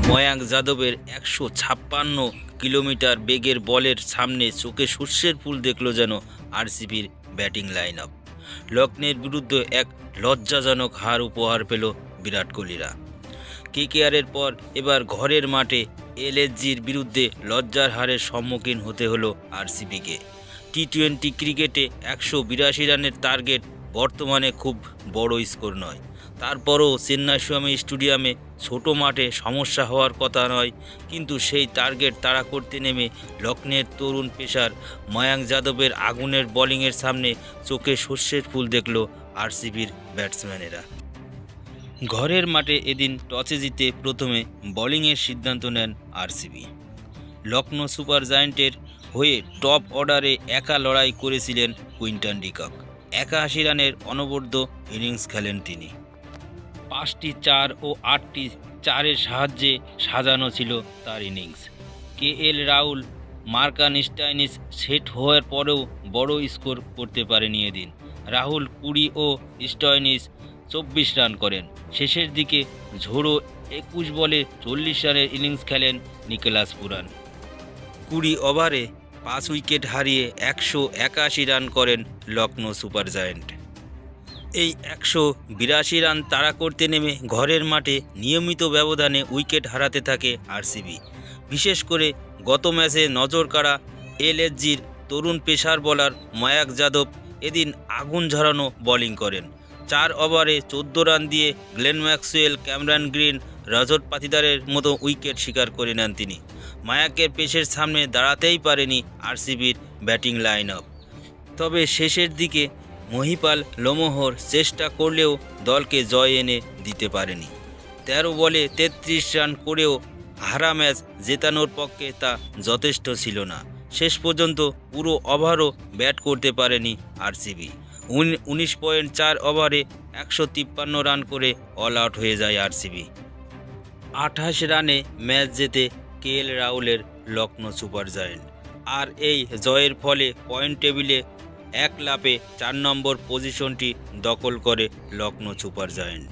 ময়াঙ্ক যাদবের 156 কিলোমিটার বেগের বলের সামনে চোখে সর্ষের ফুল দেখল যেন আরসিবির ব্যাটিং লাইন আপ। লক্ষ্ণের বিরুদ্ধে এক লজ্জাজনক হার উপহার পেল বিরাট কোহলিরা। কেকেআরের পর এবার ঘরের মাঠে এলএসজির বিরুদ্ধে লজ্জার হারের সম্মুখীন হতে হলো আরসিবিকে। টি-20 ক্রিকেটে 182 রানের টার্গেট বর্তমানে খুব বড় স্কোর নয়, তারপরও চেন্নাইস্বামী স্টেডিয়ামে ছোট মাঠে সমস্যা হওয়ার কথা নয়, কিন্তু সেই টার্গেট তাড়া করতে নেমে লক্ষ্ণের তরুণ পেসার ময়াঙ্ক যাদবের আগুনের বোলিংয়ের সামনে চোখে সর্ষের ফুল দেখল আরসিবির ব্যাটসম্যানেরা। ঘরের মাঠে এদিন টসে জিতে প্রথমে বোলিংয়ের সিদ্ধান্ত নেন আরসিবি। লখনৌ সুপার জায়ান্টের হয়ে টপ অর্ডারে একা লড়াই করেছিলেন কুইন্টন ডি কক। 81 রানের অনবদ্য ইনিংস খেলেন তিনি। 5টি 4 ও 8টি 4-এর সাহায্যে সাজানো ছিল তার innings. KL Rahul, Marcus Stoinis set হওয়ার পরেও বড় স্কোর করতে পারেনি এদিন। রাহুল 20 ও স্টোয়নিস 24 রান করেন। শেষের দিকে ঝোড়ো 21 বলে 40 রানের ইনিংস খেলেন নিকোলাস পুরান। 20 ওভারে 5 উইকেট হারিয়ে 181 রান করেন লখনৌ সুপার জায়ান্ট। এই 182 রান তাড়া করতে নেমে ঘরের মাঠে নিয়মিত ব্যবধানে উইকেট হারাতে থাকে আরসিবি। বিশেষ করে গত ম্যাচে নজর কাড়া এলএসজির তরুণ পেসার বোলার ময়াঙ্ক যাদব এদিন আগুন ঝরানো বোলিং করেন। 4 ওভারে 14 রান দিয়ে গ্লেন ম্যাক্সওয়েল, ক্যামেরন গ্রিন, রজত পাতিদারের মতো উইকেট শিকার করে নেন তিনি। ময়াঙ্কের পেসের সামনে দাঁড়াতেই পারেনি আরসিবির ব্যাটিং লাইন আপ। তবে শেষের দিকে মহিপাল লোমোহর চেষ্টা করলেও দলকে জয় এনে দিতে পারেনি। 13 বলে 33 রান করেও হারা ম্যাচ জেতানোর পক্ষে তা যথেষ্ট ছিল না। শেষ পর্যন্ত পুরো ওভারও ব্যাট করতে পারেনি আরসিবি। 19.4 ওভারে 153 রান করে অল আউট হয়ে যায় আরসিবি। 28 রানে ম্যাচ জেতে কেএল রাহুলের লখনৌ সুপার জায়ান্ট। আর এই জয়ের ফলে পয়েন্ট টেবিলে এক লাফে 4 নম্বর পজিশনটি দখল করে লখনৌ সুপার জায়ান্ট।